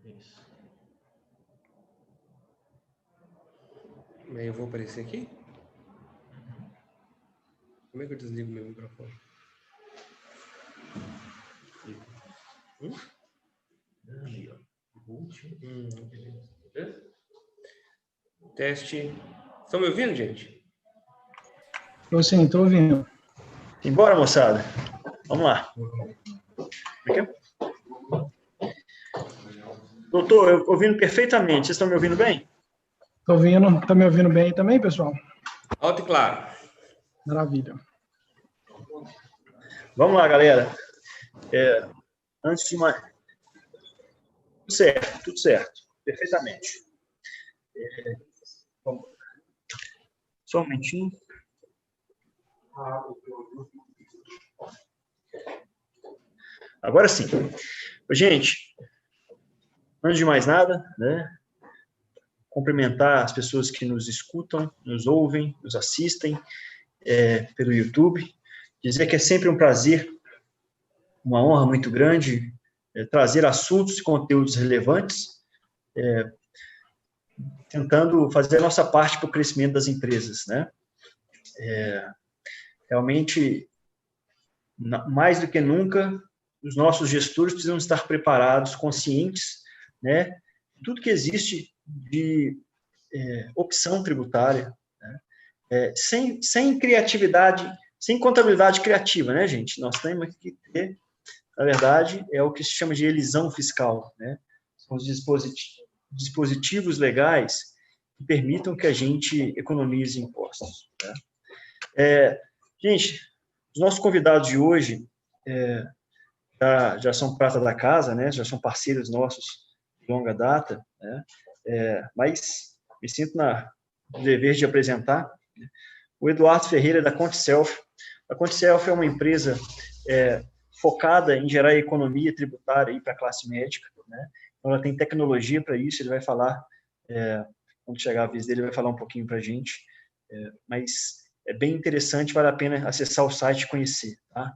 Isso. Eu vou aparecer aqui? Como é que eu desligo meu microfone? Ali, ó. Beleza? Teste. Estão me ouvindo, gente? Eu sim, estou ouvindo. Embora, moçada. Vamos lá. Doutor, eu ouvindo perfeitamente. Vocês estão me ouvindo bem? Estou ouvindo. Está me ouvindo bem também, pessoal? Alto e claro. Maravilha. Vamos lá, galera. Antes de mais... Tudo certo. Perfeitamente. Só um momentinho. Agora sim. Gente, antes de mais nada, né, cumprimentar as pessoas que nos escutam, nos ouvem, nos assistem pelo YouTube. Dizer que é sempre um prazer, uma honra muito grande trazer assuntos e conteúdos relevantes, tentando fazer a nossa parte para o crescimento das empresas, né? Realmente, mais do que nunca, os nossos gestores precisam estar preparados, conscientes, né? Tudo que existe de opção tributária, né? Sem criatividade, sem contabilidade criativa, né, gente? Nós temos que ter, na verdade, é o que se chama de elisão fiscal, né? São os dispositivos legais que permitam que a gente economize impostos, né? Gente, os nossos convidados de hoje já são prata da casa, né? Já são parceiros nossos de longa data, né? Mas me sinto no dever de apresentar o Eduardo Ferreira, da ContiSelf. A ContiSelf é uma empresa focada em gerar economia tributária para a classe médica, né? Então, ela tem tecnologia para isso, ele vai falar, quando chegar a vez dele, ele vai falar um pouquinho para a gente, mas é bem interessante, vale a pena acessar o site e conhecer, tá?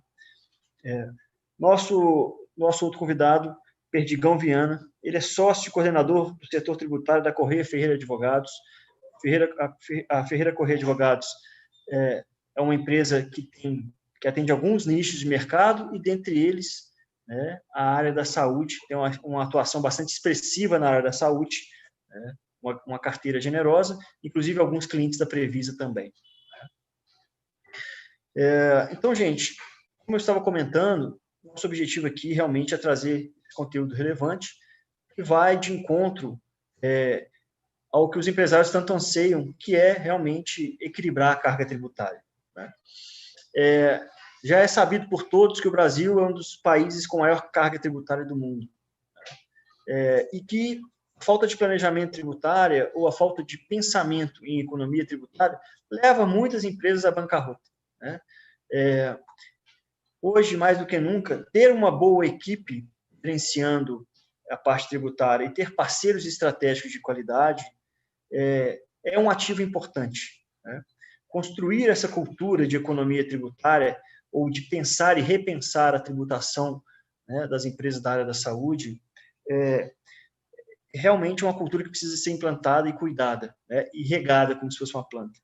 Nosso outro convidado, Perdigão Viana, ele é sócio e coordenador do setor tributário da Correia Ferreira Advogados. A Ferreira Correia Advogados é uma empresa que atende alguns nichos de mercado e, dentre eles, né, a área da saúde, tem uma atuação bastante expressiva na área da saúde, né, uma carteira generosa, inclusive alguns clientes da Previsa também. Então, gente, como eu estava comentando, nosso objetivo aqui realmente é trazer conteúdo relevante que vai de encontro ao que os empresários tanto anseiam, que é realmente equilibrar a carga tributária, né? Já é sabido por todos que o Brasil é um dos países com maior carga tributária do mundo, e que a falta de planejamento tributário ou a falta de pensamento em economia tributária leva muitas empresas à bancarrota, né? Hoje, mais do que nunca, ter uma boa equipe gerenciando a parte tributária e ter parceiros estratégicos de qualidade é um ativo importante, né? Construir essa cultura de economia tributária ou de pensar e repensar a tributação, né, das empresas da área da saúde é realmente uma cultura que precisa ser implantada e cuidada, né, e regada como se fosse uma planta.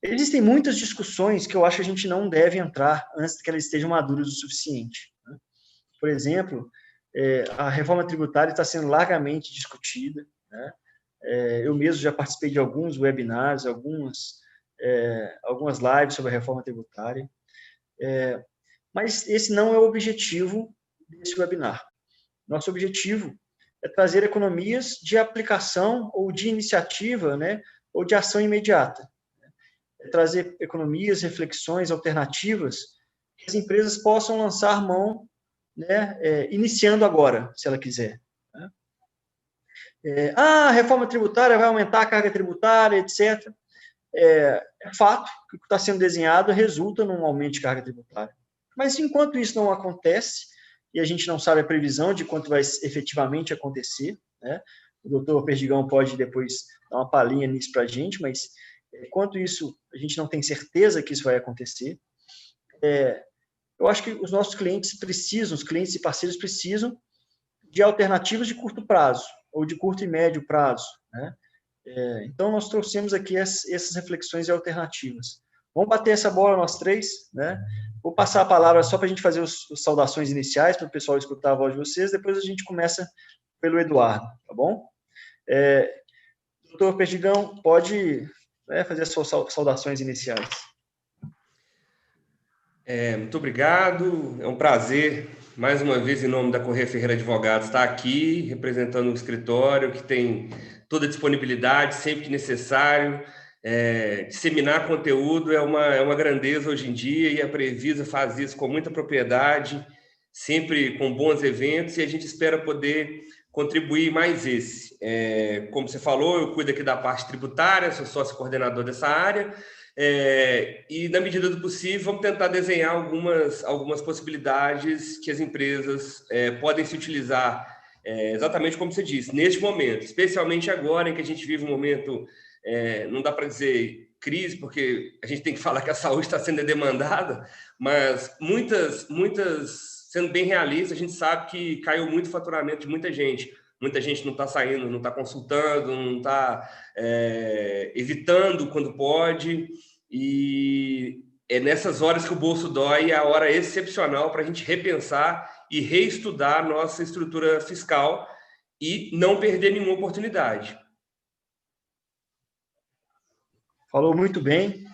Existem muitas discussões que eu acho que a gente não deve entrar antes que elas estejam maduras o suficiente, né? Por exemplo, a reforma tributária está sendo largamente discutida, né? Eu mesmo já participei de alguns webinars, algumas lives sobre a reforma tributária, mas esse não é o objetivo desse webinar. Nosso objetivo é trazer economias de aplicação ou de iniciativa, né, ou de ação imediata. É trazer economias, reflexões alternativas que as empresas possam lançar mão, né, iniciando agora, se ela quiser, né? A reforma tributária vai aumentar a carga tributária, etc. É fato que o que está sendo desenhado resulta num aumento de carga tributária. Mas, enquanto isso não acontece, e a gente não sabe a previsão de quanto vai efetivamente acontecer, né? O doutor Perdigão pode depois dar uma palhinha nisso para a gente, mas, enquanto isso, a gente não tem certeza que isso vai acontecer. Eu acho que os nossos clientes precisam, os clientes e parceiros precisam de alternativas de curto prazo, ou de curto e médio prazo, né? Então, nós trouxemos aqui essas reflexões e alternativas. Vamos bater essa bola nós três, né? Vou passar a palavra só para a gente fazer as saudações iniciais, para o pessoal escutar a voz de vocês, depois a gente começa pelo Eduardo, tá bom? Doutor Perdigão, pode fazer as suas saudações iniciais. Muito obrigado, é um prazer, mais uma vez, em nome da Corrêa Ferreira Advogados, estar aqui, representando um escritório que tem toda a disponibilidade, sempre que necessário. Disseminar conteúdo é uma grandeza hoje em dia, e a Previsa faz isso com muita propriedade, sempre com bons eventos, e a gente espera poder contribuir mais esse. Como você falou, eu cuido aqui da parte tributária, sou sócio coordenador dessa área, e, na medida do possível, vamos tentar desenhar algumas possibilidades que as empresas podem se utilizar, exatamente como você disse, neste momento, especialmente agora em que a gente vive um momento, não dá para dizer crise, porque a gente tem que falar que a saúde está sendo demandada, mas muitas, sendo bem realista, a gente sabe que caiu muito o faturamento de muita gente. Muita gente não está saindo, não está consultando, não está evitando quando pode. E é nessas horas que o bolso dói, é a hora excepcional para a gente repensar e reestudar a nossa estrutura fiscal e não perder nenhuma oportunidade. Falou muito bem.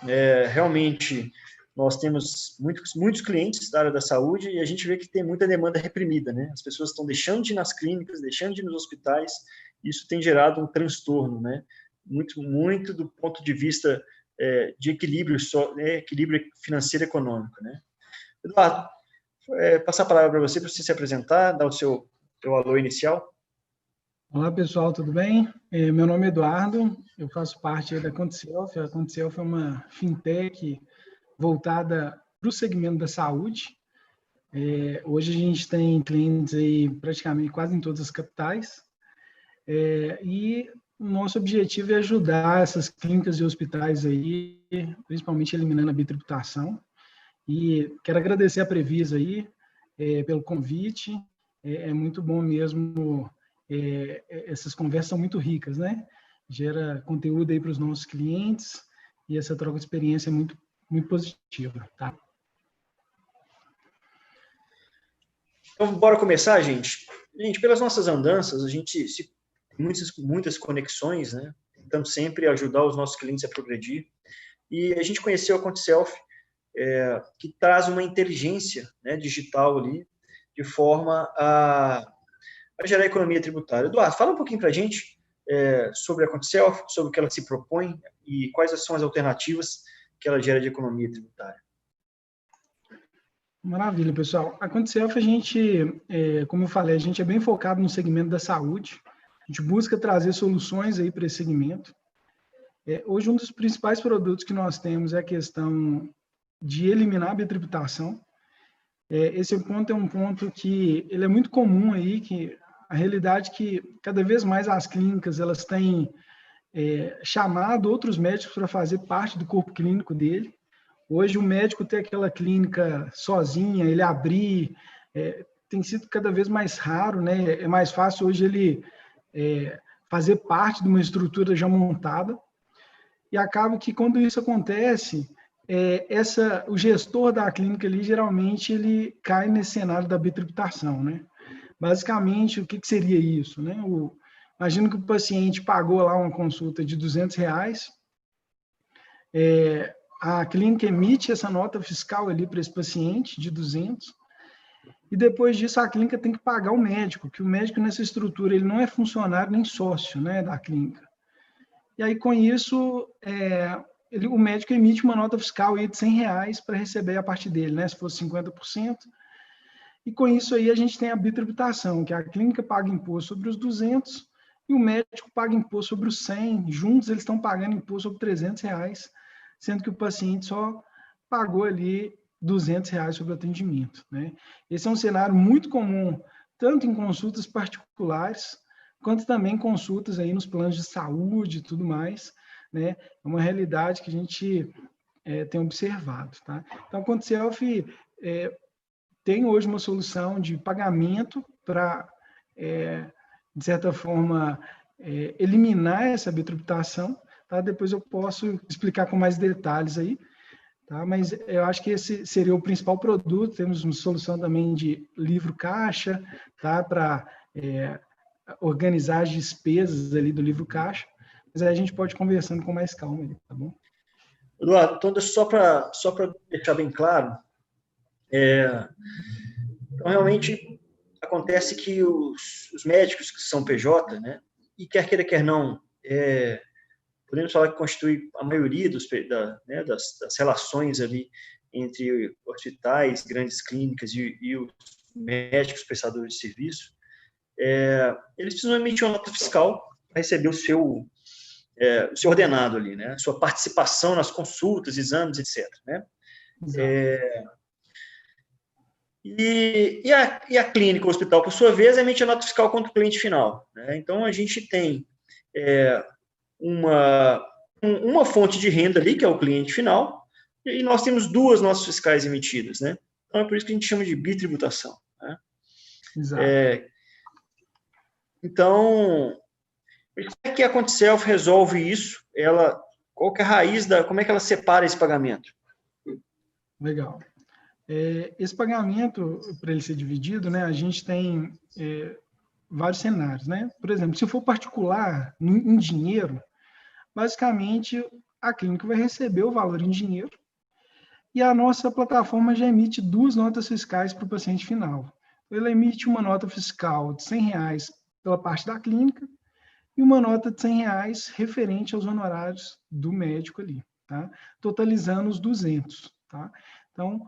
Realmente, nós temos muitos clientes da área da saúde e a gente vê que tem muita demanda reprimida, né? As pessoas estão deixando de ir nas clínicas, deixando de ir nos hospitais, e isso tem gerado um transtorno, né? Muito do ponto de vista de equilíbrio, equilíbrio financeiro e econômico, né? Eduardo, passar a palavra para você se apresentar, dar o seu alô inicial. Olá, pessoal, tudo bem? Meu nome é Eduardo, eu faço parte da ContiSelf. A ContiSelf é uma fintech voltada para o segmento da saúde. Hoje a gente tem clientes aí praticamente quase em todas as capitais, e o nosso objetivo é ajudar essas clínicas e hospitais aí, principalmente eliminando a bitributação. E quero agradecer a Previsa aí pelo convite. É muito bom mesmo, essas conversas são muito ricas, né? Gera conteúdo aí para os nossos clientes, e essa troca de experiência é muito positiva, tá? Então, bora começar, gente? Gente, pelas nossas andanças, a gente tem muitas conexões, né? Tentando sempre ajudar os nossos clientes a progredir. E a gente conheceu a ContiSelf, que traz uma inteligência, né, digital ali, de forma a gerar economia tributária. Eduardo, fala um pouquinho para a gente sobre a ContiSelf, sobre o que ela se propõe e quais são as alternativas que ela gera de economia tributária. Maravilha, pessoal. A ContiSelf, a gente, como eu falei, a gente é bem focado no segmento da saúde. A gente busca trazer soluções aí para esse segmento. Hoje, um dos principais produtos que nós temos é a questão de eliminar a bitributação. Esse ponto é um ponto que ele é muito comum aí, que a realidade é que cada vez mais as clínicas elas têm chamado outros médicos para fazer parte do corpo clínico dele. Hoje o médico ter aquela clínica sozinha, ele abrir, tem sido cada vez mais raro, né? É mais fácil hoje ele fazer parte de uma estrutura já montada. E acaba que quando isso acontece, o gestor da clínica ali, geralmente, ele cai nesse cenário da bitributação, né? Basicamente, o que seria isso, né? Imagino que o paciente pagou lá uma consulta de R$200, a clínica emite essa nota fiscal ali para esse paciente de 200, e depois disso a clínica tem que pagar o médico, que o médico nessa estrutura ele não é funcionário nem sócio, né, da clínica. E aí com isso o médico emite uma nota fiscal aí de R$100 para receber a parte dele, né, se fosse 50%. E com isso aí a gente tem a bitributação, que a clínica paga imposto sobre os 200 e o médico paga imposto sobre os 100. Juntos eles estão pagando imposto sobre R$300, sendo que o paciente só pagou ali R$200 sobre o atendimento, né? Esse é um cenário muito comum, tanto em consultas particulares, quanto também consultas aí nos planos de saúde e tudo mais, né? É uma realidade que a gente tem observado, tá? Então, a ContiSelf tem hoje uma solução de pagamento para de certa forma, eliminar essa bitributação, tá? Depois eu posso explicar com mais detalhes aí, tá? Mas eu acho que esse seria o principal produto. Temos uma solução também de livro-caixa, tá? Para organizar as despesas ali do livro-caixa, mas aí a gente pode ir conversando com mais calma ali, tá bom? Eduardo, então só para deixar bem claro, então realmente acontece que os médicos que são PJ, né, e quer queira, quer não, podemos falar que constitui a maioria das relações ali entre hospitais, grandes clínicas e os médicos prestadores de serviço, eles precisam emitir uma nota fiscal para receber o seu ordenado ali, né? Sua participação nas consultas, exames, etc. Né? E a clínica, o hospital, por sua vez, emite a nota fiscal contra o cliente final. Né? Então, a gente tem uma fonte de renda ali, que é o cliente final, e nós temos duas notas fiscais emitidas. Né? Então, é por isso que a gente chama de bitributação. Né? Exato. Então, como é que a ContiSelf resolve isso? Qual que é a raiz como é que ela separa esse pagamento? Legal. Esse pagamento, para ele ser dividido, né, a gente tem vários cenários, né? Por exemplo, se for particular, em dinheiro, basicamente a clínica vai receber o valor em dinheiro e a nossa plataforma já emite duas notas fiscais para o paciente final. Ela emite uma nota fiscal de R$100 pela parte da clínica e uma nota de R$100 referente aos honorários do médico ali, tá? Totalizando os 200, tá? Então,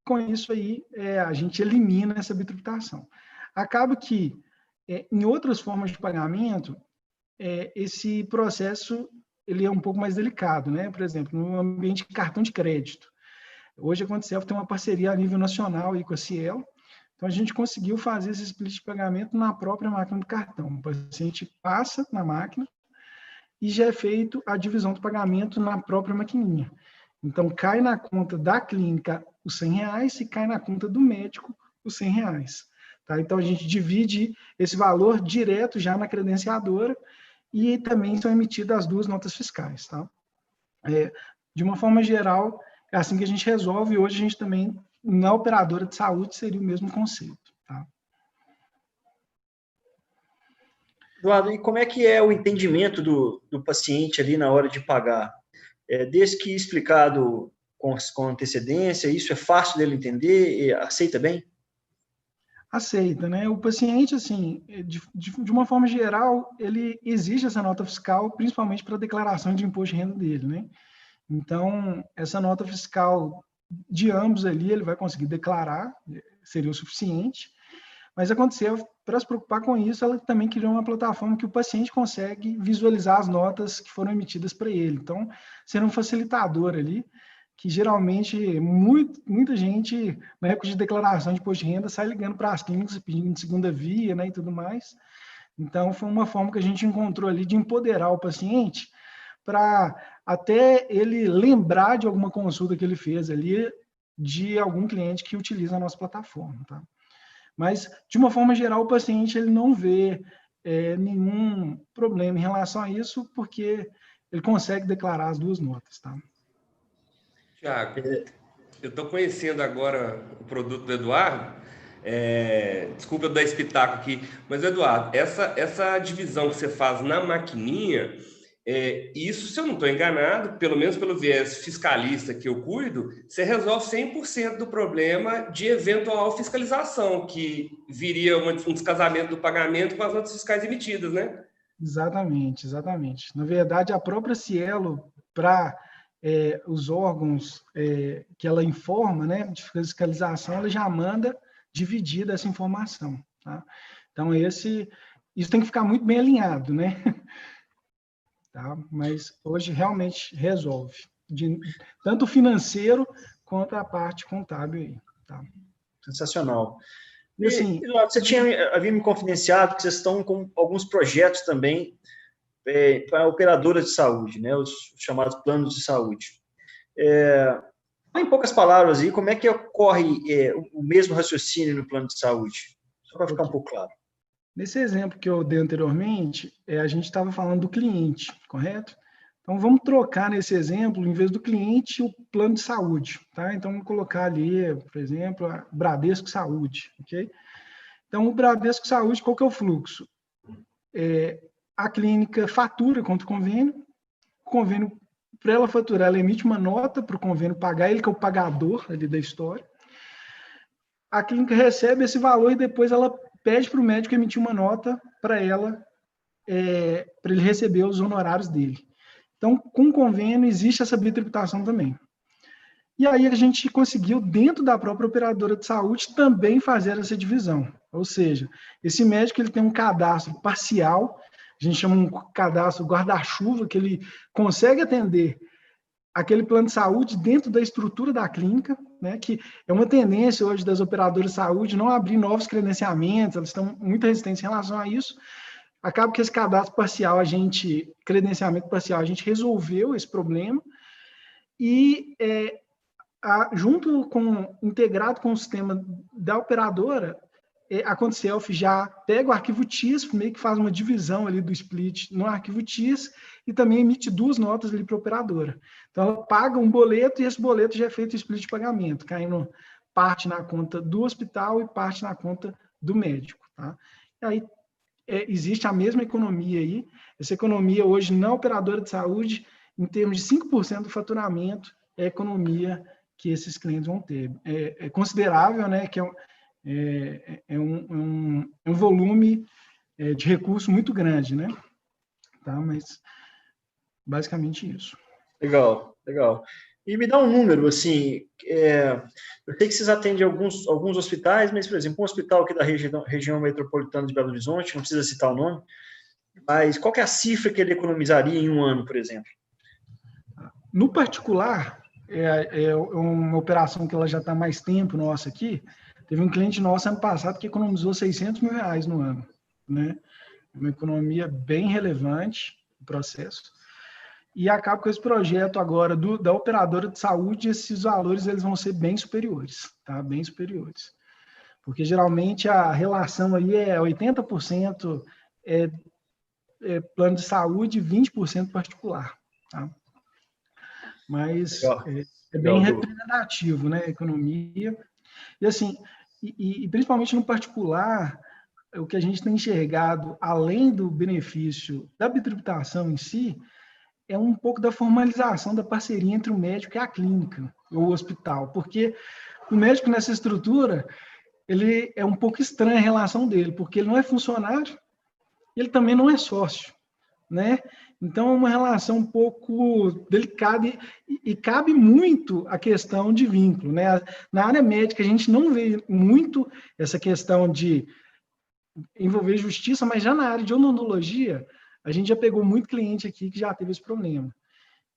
com isso aí, a gente elimina essa bitributação. Acaba que, em outras formas de pagamento, esse processo ele é um pouco mais delicado, né? Por exemplo, no ambiente de cartão de crédito. Hoje a ContiSelf tem uma parceria a nível nacional aí com a Cielo. Então, a gente conseguiu fazer esse split de pagamento na própria máquina do cartão. O paciente passa na máquina e já é feito a divisão do pagamento na própria maquininha. Então, cai na conta da clínica os R$100 e cai na conta do médico os R$100. Tá? Então, a gente divide esse valor direto já na credenciadora e também são emitidas as duas notas fiscais. Tá? De uma forma geral, é assim que a gente resolve. Hoje, a gente também, na operadora de saúde, seria o mesmo conceito. Tá? Eduardo, e como é que é o entendimento do paciente ali na hora de pagar? Desde que explicado com antecedência, isso é fácil dele entender? Aceita bem? Aceita, né? O paciente, assim, de uma forma geral, ele exige essa nota fiscal, principalmente para a declaração de imposto de renda dele, né? Então, essa nota fiscal de ambos ali, ele vai conseguir declarar, seria o suficiente, mas aconteceu, para se preocupar com isso, ela também criou uma plataforma que o paciente consegue visualizar as notas que foram emitidas para ele. Então, ser um facilitador ali, que geralmente muita gente, na época de declaração de imposto de renda, sai ligando para as clínicas pedindo segunda via, né, e tudo mais. Então, foi uma forma que a gente encontrou ali de empoderar o paciente para até ele lembrar de alguma consulta que ele fez ali de algum cliente que utiliza a nossa plataforma, tá? Mas, de uma forma geral, o paciente ele não vê nenhum problema em relação a isso, porque ele consegue declarar as duas notas, tá? Tiago, eu estou conhecendo agora o produto do Eduardo. Desculpa eu dar esse pitaco aqui, mas Eduardo, essa divisão que você faz na maquininha, isso, se eu não estou enganado, pelo menos pelo viés fiscalista que eu cuido, você resolve 100% do problema de eventual fiscalização, que viria um descasamento do pagamento com as notas fiscais emitidas, né? Exatamente, exatamente. Na verdade, a própria Cielo, para os órgãos que ela informa, né, de fiscalização, ela já manda dividida essa informação, tá? Então, isso tem que ficar muito bem alinhado, né? Tá? Mas hoje realmente resolve, tanto o financeiro quanto a parte contábil aí. Tá? Sensacional. E assim, você havia me confidenciado que vocês estão com alguns projetos também para operadoras de saúde, né? Os chamados planos de saúde. Em poucas palavras, aí, como é que ocorre o mesmo raciocínio no plano de saúde? Só para ficar um pouco claro. Nesse exemplo que eu dei anteriormente, a gente estava falando do cliente, correto? Então, vamos trocar nesse exemplo, em vez do cliente, o plano de saúde, tá? Então, vamos colocar ali, por exemplo, a Bradesco Saúde, ok? Então, o Bradesco Saúde, qual que é o fluxo? A clínica fatura contra o convênio, para ela faturar, ela emite uma nota para o convênio pagar, ele que é o pagador ali da história. A clínica recebe esse valor e depois ela pede para o médico emitir uma nota para ela, para ele receber os honorários dele. Então, com o convênio, existe essa bitributação também. E aí a gente conseguiu, dentro da própria operadora de saúde, também fazer essa divisão. Ou seja, esse médico ele tem um cadastro parcial, a gente chama um cadastro guarda-chuva, que ele consegue atender aquele plano de saúde dentro da estrutura da clínica, né, que é uma tendência hoje das operadoras de saúde não abrir novos credenciamentos, elas estão muito resistentes em relação a isso. Acaba que esse cadastro parcial, credenciamento parcial, a gente resolveu esse problema e integrado com o sistema da operadora, a ContiSelf já pega o arquivo TIS, meio que faz uma divisão ali do split no arquivo TIS e também emite 2 notas ali para a operadora. Então, ela paga um boleto e esse boleto já é feito o split de pagamento, caindo parte na conta do hospital e parte na conta do médico. Tá? E aí, existe a mesma economia aí. Essa economia hoje na operadora de saúde, em termos de 5% do faturamento, é a economia que esses clientes vão ter. É considerável, né, que é um volume de recurso muito grande, né? Tá? Mas basicamente isso. Legal, legal. E me dá um número, assim, eu sei que vocês atendem alguns hospitais, mas, por exemplo, um hospital aqui da região metropolitana de Belo Horizonte, não precisa citar o nome, mas qual que é a cifra que ele economizaria em um ano, por exemplo? No particular, é uma operação que ela já está há mais tempo nossa aqui. Teve um cliente nosso ano passado que economizou R$600 mil no ano, né? Uma economia bem relevante no processo. E acaba com esse projeto agora da operadora de saúde, esses valores eles vão ser bem superiores, tá? Bem superiores. Porque geralmente a relação aí é 80% plano de saúde e 20% particular, tá? Mas é bem representativo, né, a economia. E assim, e principalmente no particular, o que a gente tem enxergado, além do benefício da bitributação em si, é um pouco da formalização da parceria entre o médico e a clínica, ou o hospital, porque o médico nessa estrutura, ele é um pouco estranha a relação dele, porque ele não é funcionário, ele também não é sócio, né? Então, é uma relação um pouco delicada e cabe muito a questão de vínculo, né? Na área médica, a gente não vê muito essa questão de envolver justiça, mas já na área de odontologia, a gente já pegou muito cliente aqui que já teve esse problema.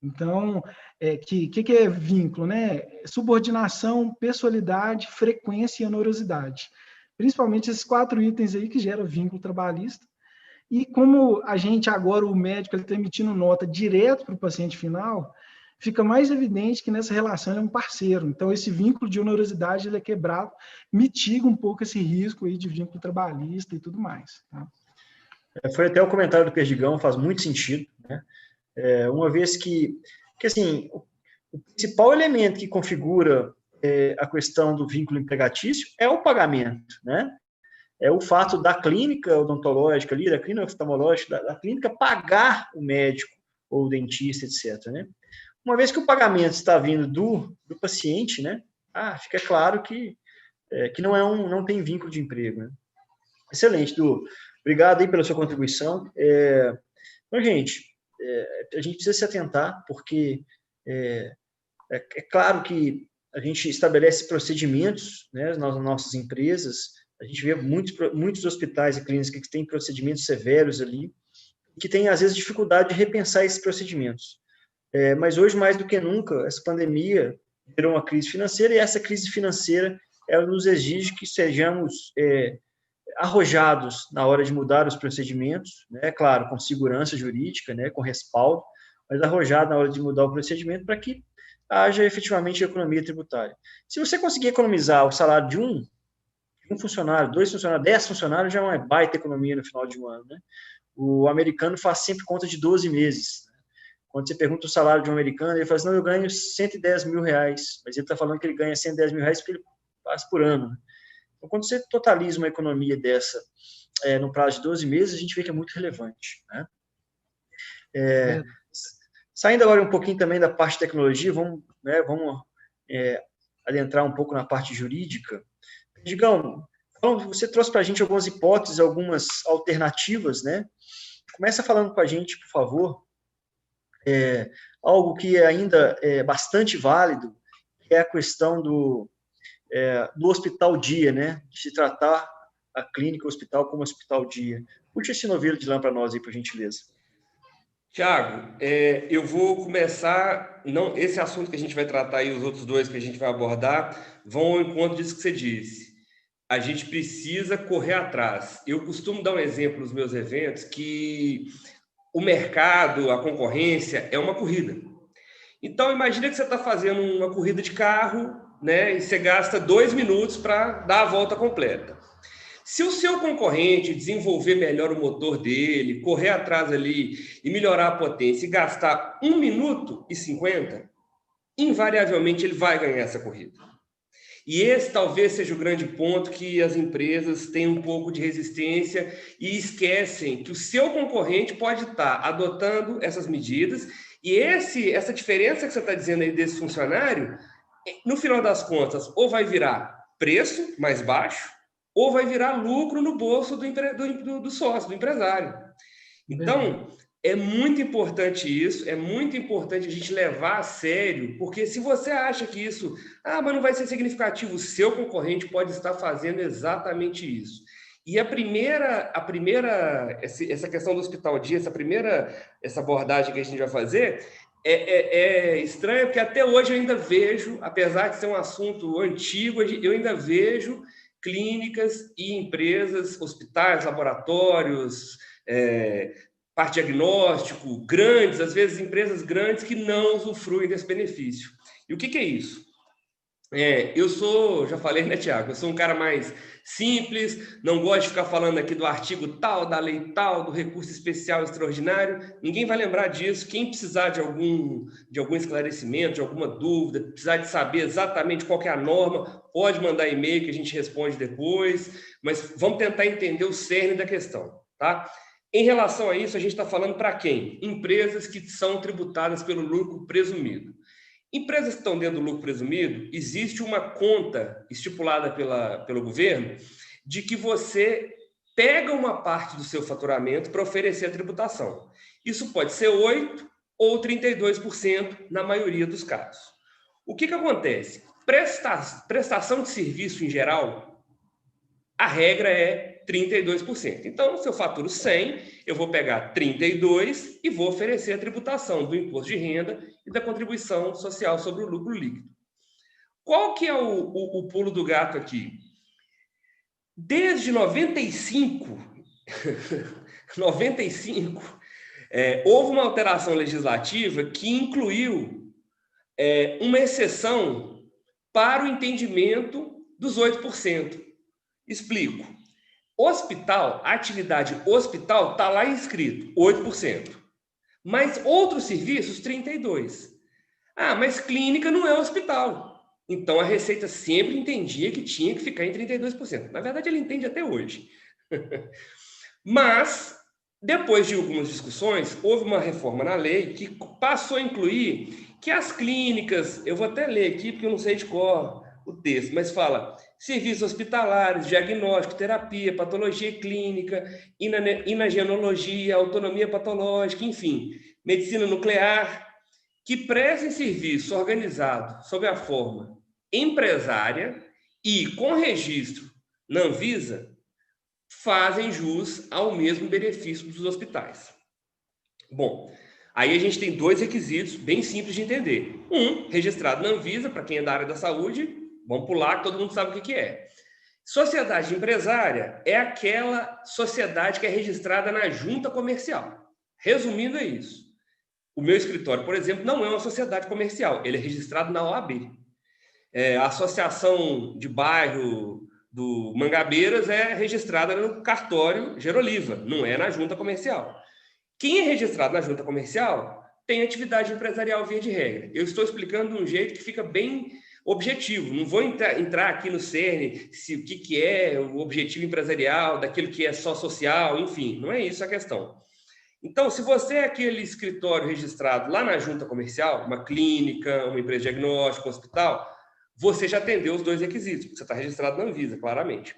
Então, que é vínculo, né? Subordinação, pessoalidade, frequência e onerosidade. Principalmente esses 4 itens aí que geram vínculo trabalhista. E como a gente agora, o médico, ele está emitindo nota direto para o paciente final, fica mais evidente que nessa relação ele é um parceiro. Então, esse vínculo de onerosidade ele é quebrado, mitiga um pouco esse risco aí de vínculo trabalhista e tudo mais. Tá? Foi até o comentário do Perdigão, faz muito sentido, né? Uma vez que assim, o principal elemento que configura a questão do vínculo empregatício é o pagamento, né? É o fato da clínica odontológica ali, da clínica oftalmológica, da clínica pagar o médico ou o dentista, etc., né? Uma vez que o pagamento está vindo do paciente, né? Fica claro que não tem vínculo de emprego, né? Excelente, Du. Obrigado aí pela sua contribuição. Então, gente, a gente precisa se atentar, porque é claro que a gente estabelece procedimentos, né, nas nossas empresas. A gente vê muitos hospitais e clínicas que têm procedimentos severos ali, que têm, às vezes, dificuldade de repensar esses procedimentos. Mas hoje, mais do que nunca, essa pandemia gerou uma crise financeira, e essa crise financeira ela nos exige que sejamos arrojados na hora de mudar os procedimentos, né? Claro, com segurança jurídica, né? Com respaldo, mas arrojado na hora de mudar o procedimento para que haja efetivamente economia tributária. Se você conseguir economizar o salário de um Um funcionário, 2 funcionários, 10 funcionários já é uma baita economia no final de um ano, né? O americano faz sempre conta de 12 meses. Quando você pergunta o salário de um americano, ele fala assim, não, eu ganho 110 mil reais, mas ele está falando que ele ganha 110 mil reais porque ele faz por ano. Então, quando você totaliza uma economia dessa no prazo de 12 meses, a gente vê que é muito relevante, né? Saindo agora um pouquinho também da parte de tecnologia, vamos adentrar um pouco na parte jurídica. Digão, então, você trouxe para a gente algumas hipóteses, algumas alternativas, né? Começa falando com a gente, por favor, algo que ainda é bastante válido, que é a questão do hospital dia, né? De se tratar a clínica, o hospital como hospital dia. Puxa esse novelo de lã para nós aí, por gentileza. Tiago, eu vou começar, não, esse assunto que a gente vai tratar e os outros dois que a gente vai abordar vão ao encontro disso que você disse. A gente precisa correr atrás. Eu costumo dar um exemplo nos meus eventos que o mercado, a concorrência é uma corrida. Então, imagina que você está fazendo uma corrida de carro, né, e você gasta 2 minutos para dar a volta completa. Se o seu concorrente desenvolver melhor o motor dele, correr atrás ali e melhorar a potência e gastar 1 minuto e 50, invariavelmente ele vai ganhar essa corrida. E esse talvez seja o grande ponto que as empresas têm um pouco de resistência e esquecem que o seu concorrente pode estar adotando essas medidas e essa diferença que você está dizendo aí desse funcionário, no final das contas, ou vai virar preço mais baixo, ou vai virar lucro no bolso do sócio, do empresário. Então, é muito importante isso, é muito importante a gente levar a sério, porque se você acha que isso, mas não vai ser significativo, o seu concorrente pode estar fazendo exatamente isso. E essa questão do hospital dia, essa abordagem que a gente vai fazer, é estranho, porque até hoje eu ainda vejo, apesar de ser um assunto antigo, eu ainda vejo clínicas e empresas, hospitais, laboratórios, parte diagnóstico, grandes, às vezes empresas grandes que não usufruem desse benefício. E o que é isso? Já falei, né, Tiago? Eu sou um cara mais simples, não gosto de ficar falando aqui do artigo tal, da lei tal, do recurso especial extraordinário. Ninguém vai lembrar disso. Quem precisar de algum esclarecimento, de alguma dúvida, precisar de saber exatamente qual que é a norma, pode mandar e-mail que a gente responde depois, mas vamos tentar entender o cerne da questão, tá? Em relação a isso, a gente está falando para quem? Empresas que são tributadas pelo lucro presumido. Empresas que estão dentro do lucro presumido, existe uma conta estipulada pelo governo de que você pega uma parte do seu faturamento para oferecer a tributação. Isso pode ser 8% ou 32% na maioria dos casos. O que acontece? Prestação de serviço em geral, a regra é 32%. Então, se eu faturo 100, eu vou pegar 32 e vou oferecer a tributação do imposto de renda e da contribuição social sobre o lucro líquido. Qual que é o pulo do gato aqui? Desde 95, houve uma alteração legislativa que incluiu uma exceção para o entendimento dos 8%. Explico. Hospital, atividade hospital, está lá escrito, 8%. Mas outros serviços, 32%. Mas clínica não é hospital. Então, a Receita sempre entendia que tinha que ficar em 32%. Na verdade, ele entende até hoje. Mas, depois de algumas discussões, houve uma reforma na lei que passou a incluir que as clínicas, eu vou até ler aqui porque eu não sei de cor o texto, mas fala serviços hospitalares, diagnóstico, terapia, patologia clínica, imagenologia, autonomia patológica, enfim, medicina nuclear, que prestem serviço organizado sob a forma empresária e com registro na Anvisa, fazem jus ao mesmo benefício dos hospitais. Bom, aí a gente tem 2 requisitos bem simples de entender. Registrado na Anvisa, para quem é da área da saúde, vamos pular, que todo mundo sabe o que é. Sociedade empresária é aquela sociedade que é registrada na junta comercial. Resumindo, é isso. O meu escritório, por exemplo, não é uma sociedade comercial, ele é registrado na OAB. A associação de bairro do Mangabeiras é registrada no cartório Geroliva, não é na junta comercial. Quem é registrado na junta comercial tem atividade empresarial via de regra. Eu estou explicando de um jeito que fica bem objetivo. Não vou entrar aqui no cerne o que é o objetivo empresarial, daquilo que é só social, enfim, não é isso a questão. Então, se você é aquele escritório registrado lá na junta comercial, uma clínica, uma empresa de diagnóstico, um hospital, você já atendeu os dois requisitos, porque você está registrado na Anvisa, claramente.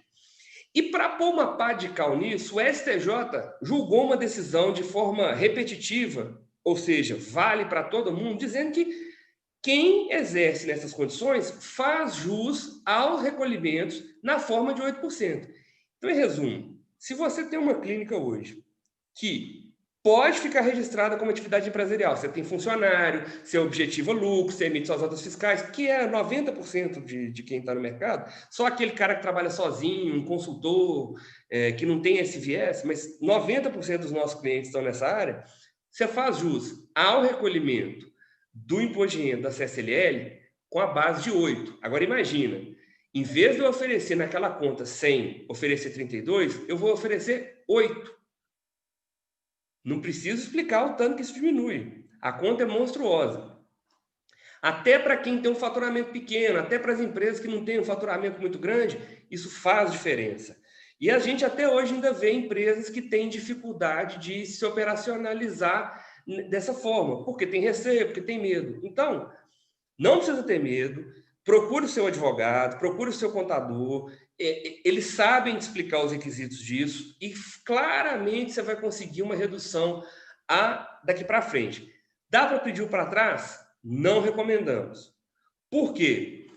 E para pôr uma pá de cal nisso, o STJ julgou uma decisão de forma repetitiva, ou seja, vale para todo mundo, dizendo que quem exerce nessas condições faz jus aos recolhimentos na forma de 8%. Então, em resumo, se você tem uma clínica hoje que pode ficar registrada como atividade empresarial, você tem funcionário, seu objetivo é lucro, você emite suas notas fiscais, que é 90% de quem está no mercado, só aquele cara que trabalha sozinho, um consultor, que não tem esse viés, mas 90% dos nossos clientes estão nessa área, você faz jus ao recolhimento do imposto de renda da CSLL com a base de 8. Agora imagina, em vez de eu oferecer naquela conta 100, oferecer 32, eu vou oferecer 8. Não preciso explicar o tanto que isso diminui. A conta é monstruosa. Até para quem tem um faturamento pequeno, até para as empresas que não têm um faturamento muito grande, isso faz diferença. E a gente até hoje ainda vê empresas que têm dificuldade de se operacionalizar dessa forma, porque tem receio, porque tem medo. Então, não precisa ter medo, procure o seu advogado, procure o seu contador, eles sabem explicar os requisitos disso e claramente você vai conseguir uma redução daqui para frente. Dá para pedir para trás? Não recomendamos. Por quê?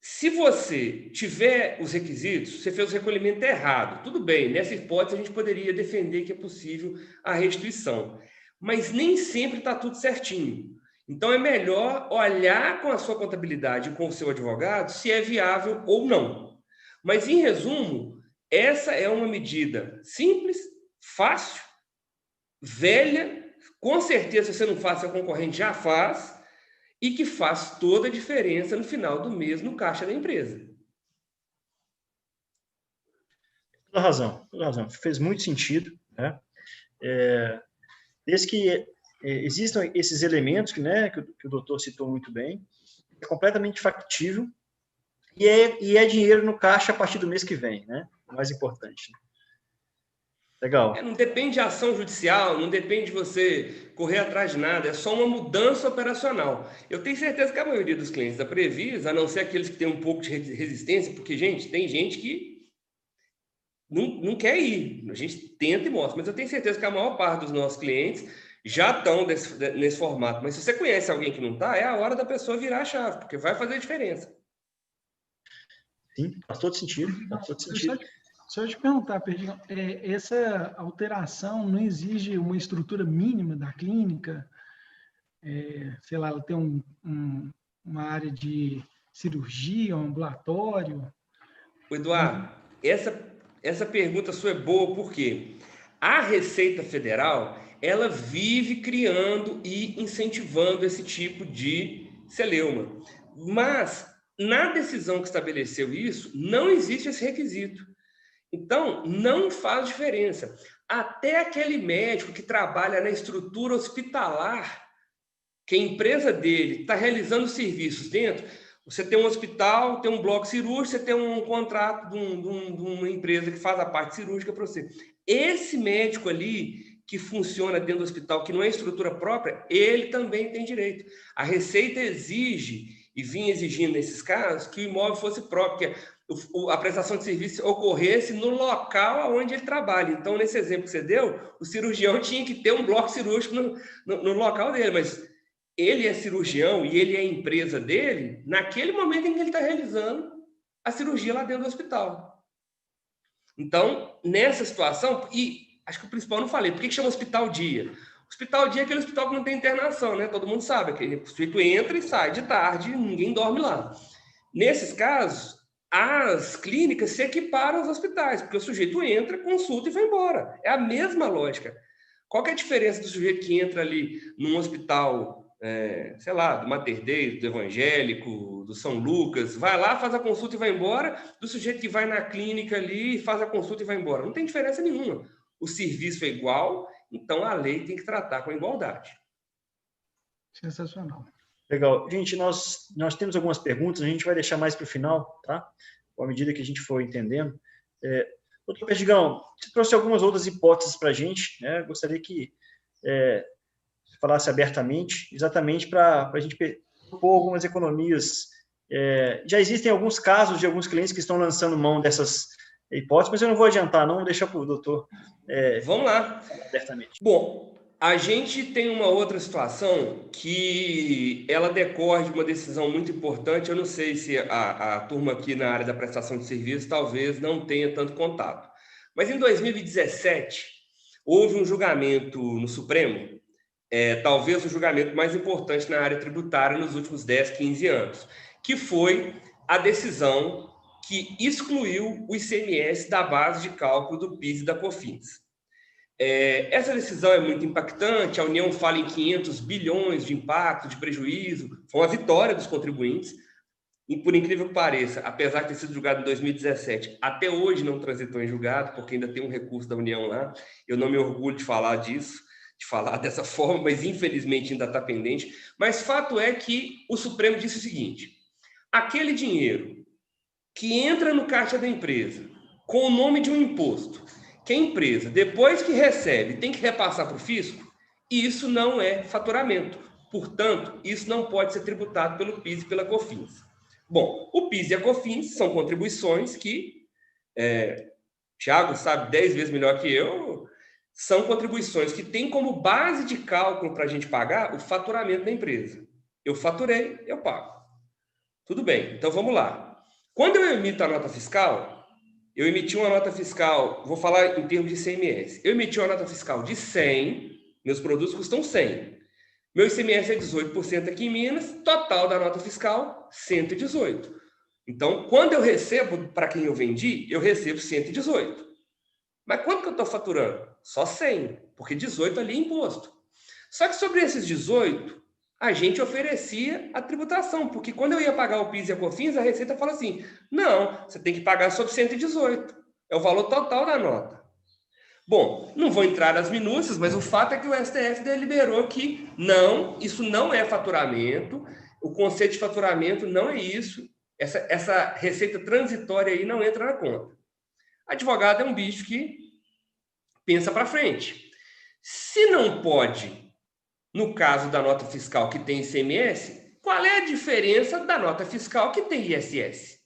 Se você tiver os requisitos, você fez o recolhimento errado, tudo bem, nessa hipótese a gente poderia defender que é possível a restituição, mas nem sempre está tudo certinho. Então é melhor olhar com a sua contabilidade e com o seu advogado se é viável ou não. Mas, em resumo, essa é uma medida simples, fácil, velha, com certeza, se você não faz, seu concorrente já faz, e que faz toda a diferença no final do mês no caixa da empresa. Toda razão. Fez muito sentido, né? Desde que existam esses elementos que o doutor citou muito bem, é completamente factível e é dinheiro no caixa a partir do mês que vem, né? O mais importante. Legal. Não depende de ação judicial, não depende de você correr atrás de nada, é só uma mudança operacional. Eu tenho certeza que a maioria dos clientes da Previsa, a não ser aqueles que têm um pouco de resistência, porque, gente, tem gente que não quer ir. A gente tenta e mostra, mas eu tenho certeza que a maior parte dos nossos clientes já estão nesse formato. Mas se você conhece alguém que não está, é a hora da pessoa virar a chave, porque vai fazer diferença. Sim, faz todo sentido. Só te perguntar, Perdigão, essa alteração não exige uma estrutura mínima da clínica? Sei lá, ela tem uma área de cirurgia, um ambulatório? Eduardo, essa pergunta sua é boa porque a Receita Federal, ela vive criando e incentivando esse tipo de celeuma. Mas, na decisão que estabeleceu isso, não existe esse requisito. Então, não faz diferença. Até aquele médico que trabalha na estrutura hospitalar, que a empresa dele está realizando serviços dentro, você tem um hospital, tem um bloco cirúrgico, você tem um contrato de uma empresa que faz a parte cirúrgica para você. Esse médico ali, que funciona dentro do hospital, que não é estrutura própria, ele também tem direito. A Receita exige, e vinha exigindo nesses casos, que o imóvel fosse próprio, que a prestação de serviço ocorresse no local onde ele trabalha. Então, nesse exemplo que você deu, o cirurgião tinha que ter um bloco cirúrgico no local dele, mas ele é cirurgião e ele é a empresa dele naquele momento em que ele está realizando a cirurgia lá dentro do hospital. Então, nessa situação, e acho que o principal eu não falei, por que chama hospital dia? Hospital dia é aquele hospital que não tem internação, né? Todo mundo sabe, aquele sujeito entra e sai de tarde, ninguém dorme lá. Nesses casos, as clínicas se equiparam aos hospitais, porque o sujeito entra, consulta e vai embora. É a mesma lógica. Qual que é a diferença do sujeito que entra ali num hospital sei lá, do Mater Dei, do Evangélico, do São Lucas, vai lá, faz a consulta e vai embora, do sujeito que vai na clínica ali, faz a consulta e vai embora. Não tem diferença nenhuma. O serviço é igual, então a lei tem que tratar com igualdade. Sensacional. Legal. Gente, nós temos algumas perguntas, a gente vai deixar mais para o final, tá? À medida que a gente for entendendo. Doutor Perdigão, você trouxe algumas outras hipóteses para a gente, né? Gostaria que falasse abertamente, exatamente para a gente propor algumas economias. Já existem alguns casos de alguns clientes que estão lançando mão dessas hipóteses, mas eu não vou adiantar, não, vou deixar para o doutor. Vamos lá. Abertamente. Bom, a gente tem uma outra situação que ela decorre de uma decisão muito importante. Eu não sei se a turma aqui na área da prestação de serviço talvez não tenha tanto contato. Mas em 2017, houve um julgamento no Supremo, talvez o julgamento mais importante na área tributária nos últimos 10, 15 anos, que foi a decisão que excluiu o ICMS da base de cálculo do PIS e da COFINS. Essa decisão é muito impactante, a União fala em 500 bilhões de impacto, de prejuízo, foi uma vitória dos contribuintes, e por incrível que pareça, apesar de ter sido julgado em 2017, até hoje não transitou em julgado, porque ainda tem um recurso da União lá, eu não me orgulho de falar disso, de falar dessa forma, mas infelizmente ainda está pendente, mas fato é que o Supremo disse o seguinte: aquele dinheiro que entra no caixa da empresa com o nome de um imposto, que a empresa, depois que recebe, tem que repassar para o fisco, isso não é faturamento. Portanto, isso não pode ser tributado pelo PIS e pela COFINS. Bom, o PIS e a COFINS são contribuições que, Thiago sabe 10 vezes melhor que eu, são contribuições que têm como base de cálculo para a gente pagar o faturamento da empresa. Eu faturei, eu pago. Tudo bem, então vamos lá. Quando eu emito a nota fiscal, eu emiti uma nota fiscal, vou falar em termos de ICMS, eu emiti uma nota fiscal de 100, meus produtos custam 100. Meu ICMS é 18% aqui em Minas, total da nota fiscal, 118. Então, quando eu recebo, para quem eu vendi, eu recebo 118. Mas quanto que eu estou faturando? Só 100, porque 18 ali é imposto. Só que sobre esses 18, a gente oferecia a tributação, porque quando eu ia pagar o PIS e a COFINS, a Receita fala assim: não, você tem que pagar sobre 118, é o valor total da nota. Bom, não vou entrar nas minúcias, mas o fato é que o STF deliberou que não, isso não é faturamento, o conceito de faturamento não é isso, essa receita transitória aí não entra na conta. Advogado é um bicho que pensa para frente. Se não pode, no caso da nota fiscal que tem ICMS, qual é a diferença da nota fiscal que tem ISS?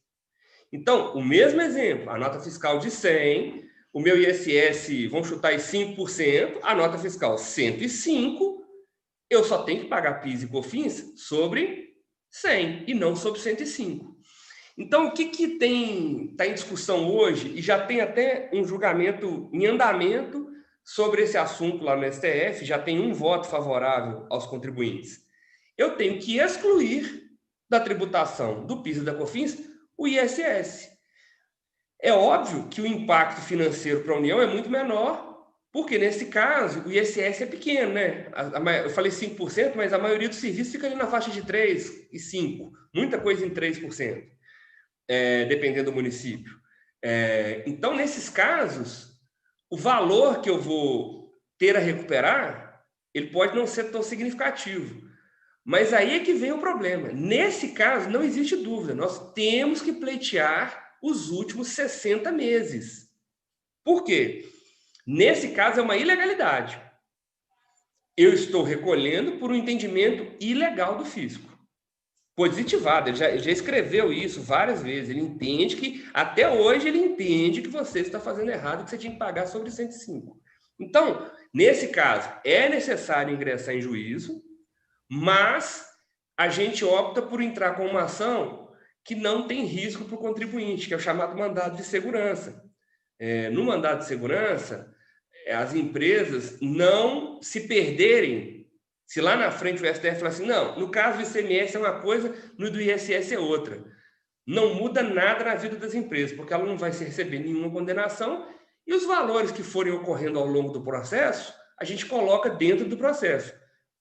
Então, o mesmo exemplo, a nota fiscal de 100, o meu ISS, vamos chutar aí 5%, a nota fiscal 105, eu só tenho que pagar PIS e COFINS sobre 100 e não sobre 105. Então, o que está em discussão hoje, e já tem até um julgamento em andamento sobre esse assunto lá no STF, já tem um voto favorável aos contribuintes. Eu tenho que excluir da tributação do PIS e da COFINS o ISS. É óbvio que o impacto financeiro para a União é muito menor, porque nesse caso o ISS é pequeno, né? Eu falei 5%, mas a maioria dos serviços fica ali na faixa de 3% e 5%, muita coisa em 3%. Dependendo do município. Então, nesses casos, o valor que eu vou ter a recuperar, ele pode não ser tão significativo. Mas aí é que vem o problema. Nesse caso, não existe dúvida. Nós temos que pleitear os últimos 60 meses. Por quê? Nesse caso, é uma ilegalidade. Eu estou recolhendo por um entendimento ilegal do fisco. Positivado, ele já escreveu isso várias vezes, ele entende que, até hoje, ele entende que você está fazendo errado e que você tinha que pagar sobre 105. Então, nesse caso, é necessário ingressar em juízo, mas a gente opta por entrar com uma ação que não tem risco para o contribuinte, que é o chamado mandado de segurança. No mandado de segurança, as empresas não se perderem. Se lá na frente o STF falar assim, não, no caso do ICMS é uma coisa, no do ISS é outra. Não muda nada na vida das empresas, porque ela não vai se receber nenhuma condenação e os valores que forem ocorrendo ao longo do processo, a gente coloca dentro do processo.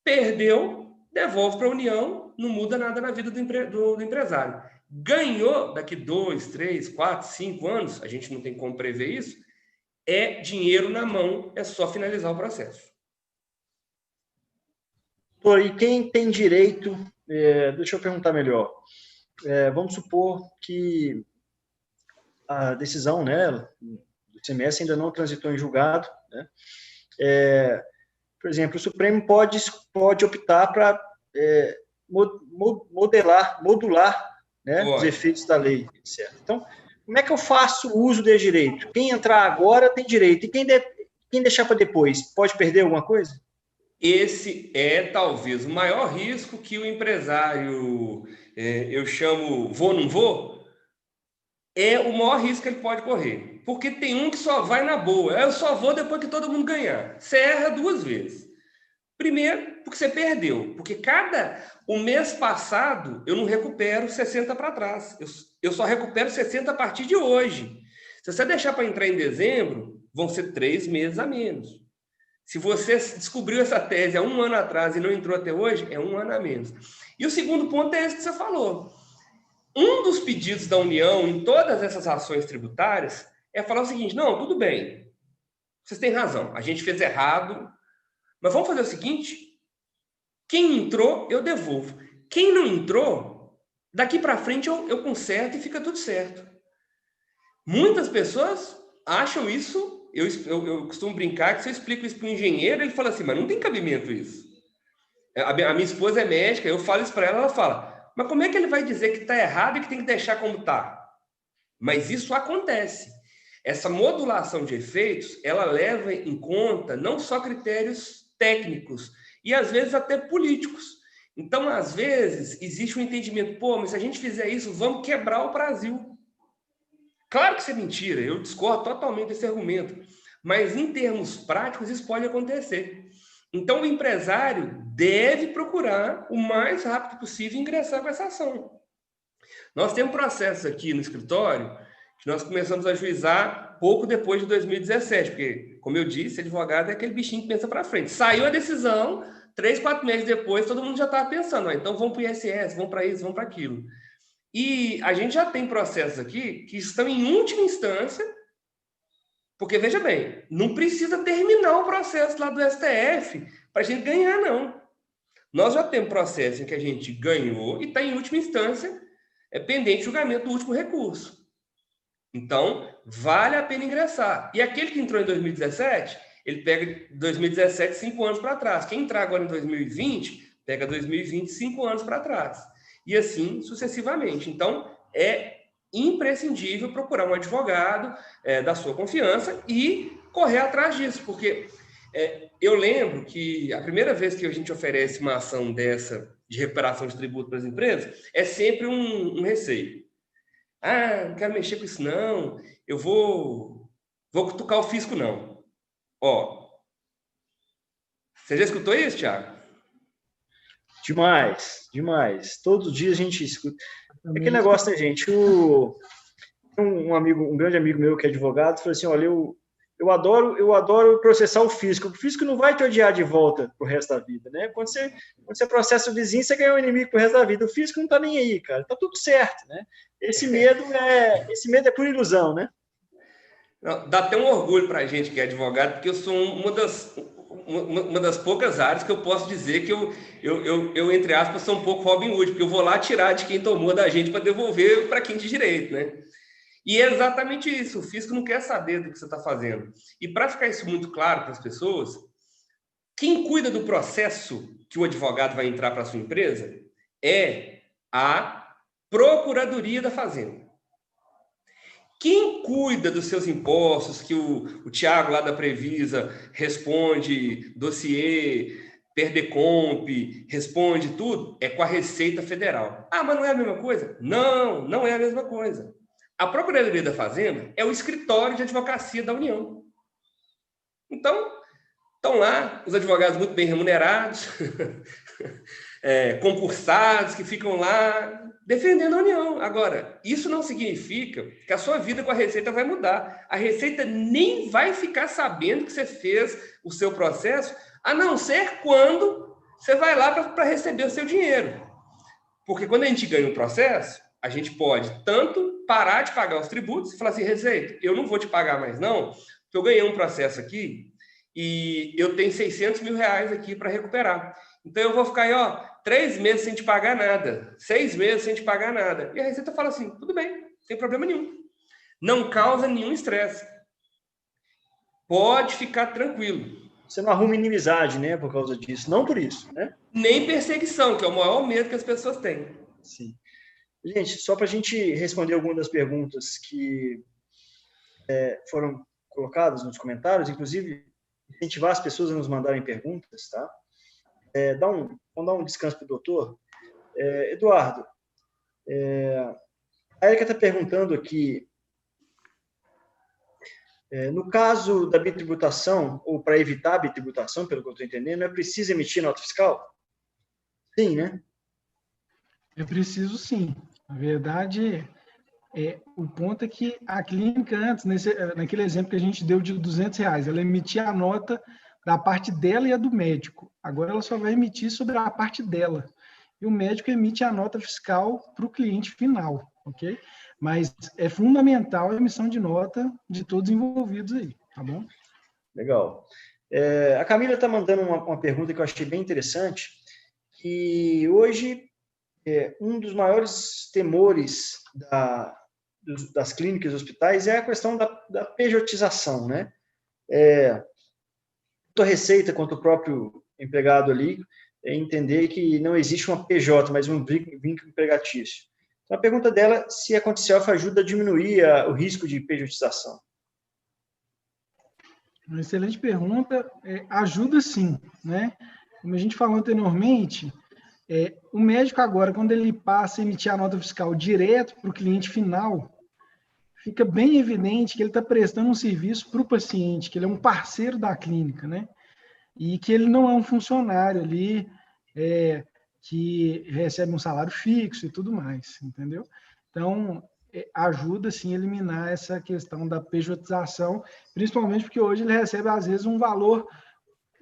Perdeu, devolve para a União, não muda nada na vida do empresário. Ganhou daqui 2, 3, 4, 5 anos, a gente não tem como prever isso, é dinheiro na mão, é só finalizar o processo. E quem tem direito, deixa eu perguntar melhor, vamos supor que a decisão, né, do ICMS ainda não transitou em julgado, né? Por exemplo, o Supremo pode optar para modular, né, os efeitos da lei, certo? Então, como é que eu faço o uso desse direito? Quem entrar agora tem direito, e quem deixar para depois, pode perder alguma coisa? Esse é, talvez, o maior risco que o empresário, eu chamo vou, não vou, é o maior risco que ele pode correr. Porque tem um que só vai na boa. Eu só vou depois que todo mundo ganhar. Você erra 2 vezes. Primeiro, porque você perdeu. Porque o mês passado, eu não recupero 60 para trás. Eu só recupero 60 a partir de hoje. Se você deixar para entrar em dezembro, vão ser 3 meses a menos. Se você descobriu essa tese há 1 ano atrás e não entrou até hoje, é 1 ano a menos. E o segundo ponto é esse que você falou. Um dos pedidos da União em todas essas ações tributárias é falar o seguinte: não, tudo bem, vocês têm razão, a gente fez errado, mas vamos fazer o seguinte: quem entrou, eu devolvo. Quem não entrou, daqui para frente eu conserto e fica tudo certo. Muitas pessoas acham isso, eu costumo brincar que se eu explico isso para um engenheiro, ele fala assim, mas não tem cabimento isso. A minha esposa é médica, eu falo isso para ela, ela fala, mas como é que ele vai dizer que está errado e que tem que deixar como está? Mas isso acontece. Essa modulação de efeitos, ela leva em conta não só critérios técnicos, e às vezes até políticos. Então, às vezes, existe um entendimento, mas se a gente fizer isso, vamos quebrar o Brasil. Claro que isso é mentira, eu discordo totalmente desse argumento, mas em termos práticos isso pode acontecer. Então o empresário deve procurar o mais rápido possível ingressar com essa ação. Nós temos processos aqui no escritório que nós começamos a ajuizar pouco depois de 2017, porque, como eu disse, advogado é aquele bichinho que pensa para frente. Saiu a decisão, 3, 4 meses depois, todo mundo já estava pensando, então vamos para o ISS, vamos para isso, vamos para aquilo. E a gente já tem processos aqui que estão em última instância, porque, veja bem, não precisa terminar o processo lá do STF para a gente ganhar, não. Nós já temos processo em que a gente ganhou e está em última instância, pendente julgamento do último recurso. Então, vale a pena ingressar. E aquele que entrou em 2017, ele pega 2017 5 anos para trás. Quem entrar agora em 2020, pega 2020 5 anos para trás. E assim sucessivamente. Então, é imprescindível procurar um advogado da sua confiança e correr atrás disso, porque eu lembro que a primeira vez que a gente oferece uma ação dessa de recuperação de tributo para as empresas é sempre um receio. Não quero mexer com isso não, eu vou cutucar o fisco não. Você já escutou isso, Thiago? Demais, demais. Todos os dias a gente escuta. É aquele negócio, né, gente? Um grande amigo meu que é advogado falou assim, olha, eu adoro processar o fisco. O fisco não vai te odiar de volta pro resto da vida, né? Quando você processa o vizinho, você ganha um inimigo pro resto da vida. O fisco não tá nem aí, cara. Tá tudo certo, né? Esse medo é por ilusão, né? Não, dá até um orgulho pra gente que é advogado, porque eu sou uma das poucas áreas que eu posso dizer que eu, entre aspas, sou um pouco Robin Hood, porque eu vou lá tirar de quem tomou da gente para devolver para quem de direito, né? E é exatamente isso, o fisco não quer saber do que você está fazendo. E para ficar isso muito claro para as pessoas, quem cuida do processo que o advogado vai entrar para a sua empresa é a Procuradoria da Fazenda. Quem cuida dos seus impostos, que o Thiago lá da Previsa responde dossiê, Perdecomp, responde tudo, é com a Receita Federal. Mas não é a mesma coisa? Não, não é a mesma coisa. A Procuradoria da Fazenda é o escritório de advocacia da União. Então, estão lá os advogados muito bem remunerados, concursados, que ficam lá defendendo a União. Agora, isso não significa que a sua vida com a Receita vai mudar. A Receita nem vai ficar sabendo que você fez o seu processo, a não ser quando você vai lá para receber o seu dinheiro. Porque quando a gente ganha um processo, a gente pode tanto parar de pagar os tributos e falar assim, Receita, eu não vou te pagar mais não, porque eu ganhei um processo aqui e eu tenho 600 mil reais aqui para recuperar. Então eu vou ficar aí, 3 meses sem te pagar nada, 6 meses sem te pagar nada. E a Receita fala assim, tudo bem, não tem problema nenhum. Não causa nenhum estresse. Pode ficar tranquilo. Você não arruma inimizade, né, por causa disso. Não por isso, né? Nem perseguição, que é o maior medo que as pessoas têm. Sim. Gente, só para a gente responder algumas das perguntas que foram colocadas nos comentários, inclusive incentivar as pessoas a nos mandarem perguntas, tá? Vamos dar um descanso para o doutor. Eduardo, a Erika está perguntando aqui, no caso da bitributação, ou para evitar a bitributação, pelo que eu estou entendendo, é preciso emitir nota fiscal? Sim, né? É preciso sim. Na verdade, o ponto é que a clínica antes, naquele exemplo que a gente deu de R$200, ela emitia a nota da parte dela e a do médico. Agora ela só vai emitir sobre a parte dela. E o médico emite a nota fiscal para o cliente final, ok? Mas é fundamental a emissão de nota de todos envolvidos aí, tá bom? Legal. A Camila está mandando uma pergunta que eu achei bem interessante, que hoje um dos maiores temores das clínicas e hospitais é a questão da pejotização, né? Tanto a Receita quanto o próprio empregado ali entender que não existe uma PJ, mas um vínculo empregatício. Então, a pergunta dela é se a Conself ajuda a diminuir o risco de pejotização. Uma excelente pergunta. Ajuda sim, né? Como a gente falou anteriormente, o médico agora, quando ele passa a emitir a nota fiscal direto para o cliente final, fica bem evidente que ele está prestando um serviço para o paciente, que ele é um parceiro da clínica, né? E que ele não é um funcionário ali que recebe um salário fixo e tudo mais, entendeu? Então, ajuda, sim, a eliminar essa questão da pejotização, principalmente porque hoje ele recebe, às vezes, um valor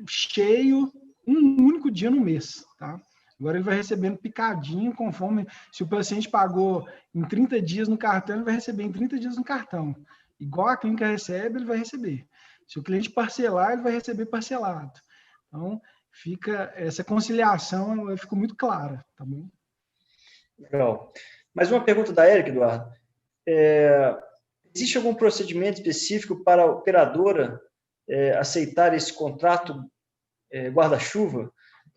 cheio um único dia no mês, tá? Agora ele vai recebendo picadinho, conforme, se o paciente pagou em 30 dias no cartão, ele vai receber em 30 dias no cartão. Igual a clínica recebe, ele vai receber. Se o cliente parcelar, ele vai receber parcelado. Então, essa conciliação fica muito clara, tá bom? Legal. Mais uma pergunta da Érica, Eduardo. Existe algum procedimento específico para a operadora aceitar esse contrato guarda-chuva?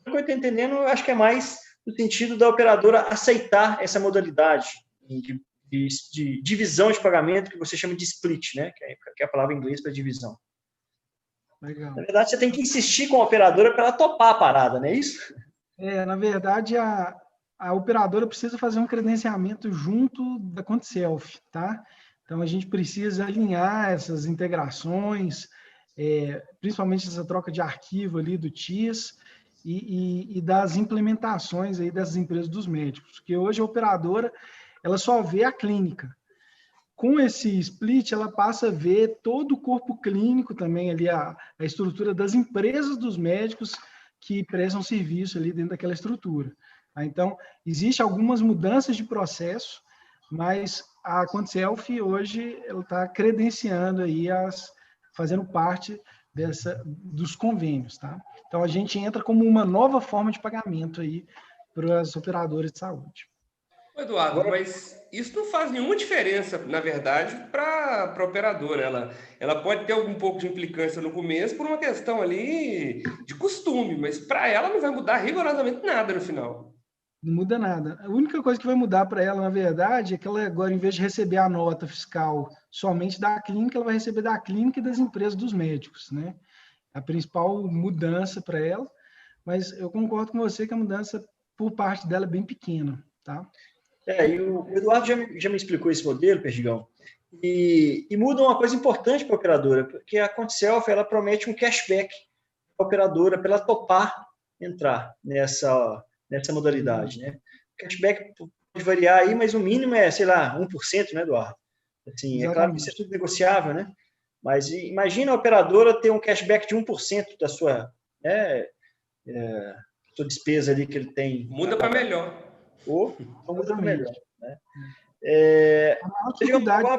O que eu estou entendendo, eu acho que é mais no sentido da operadora aceitar essa modalidade de divisão de pagamento que você chama de split, né? Que é a palavra em inglês para divisão. Legal. Na verdade, você tem que insistir com a operadora para ela topar a parada, não é isso? Na verdade, a operadora precisa fazer um credenciamento junto da Conself, tá? Então, a gente precisa alinhar essas integrações, principalmente essa troca de arquivo ali do TIS e das implementações aí dessas empresas dos médicos, porque hoje a operadora ela só vê a clínica. Com esse split, ela passa a ver todo o corpo clínico também, ali a estrutura das empresas dos médicos que prestam serviço ali dentro daquela estrutura. Então, existem algumas mudanças de processo, mas a Conself hoje ela está credenciando aí, fazendo parte dos convênios, tá? Então, a gente entra como uma nova forma de pagamento aí para as operadoras de saúde. Eduardo, mas isso não faz nenhuma diferença, na verdade, para a operadora. Ela pode ter algum pouco de implicância no começo por uma questão ali de costume, mas para ela não vai mudar rigorosamente nada no final. Não muda nada. A única coisa que vai mudar para ela, na verdade, é que ela agora, em vez de receber a nota fiscal somente da clínica, ela vai receber da clínica e das empresas dos médicos, né? A principal mudança para ela, mas eu concordo com você que a mudança por parte dela é bem pequena, tá? E o Eduardo já me explicou esse modelo, Perdigão, e muda uma coisa importante para a operadora, porque a Conself, ela promete um cashback para a operadora, para ela topar entrar nessa modalidade, né? O cashback pode variar aí, mas o mínimo é, sei lá, 1%, né, Eduardo? Assim, é claro que isso é tudo negociável, né? Mas imagina a operadora ter um cashback de 1% da sua sua despesa ali que ele tem. Muda para melhor. Ou muda para melhor. Né? Uma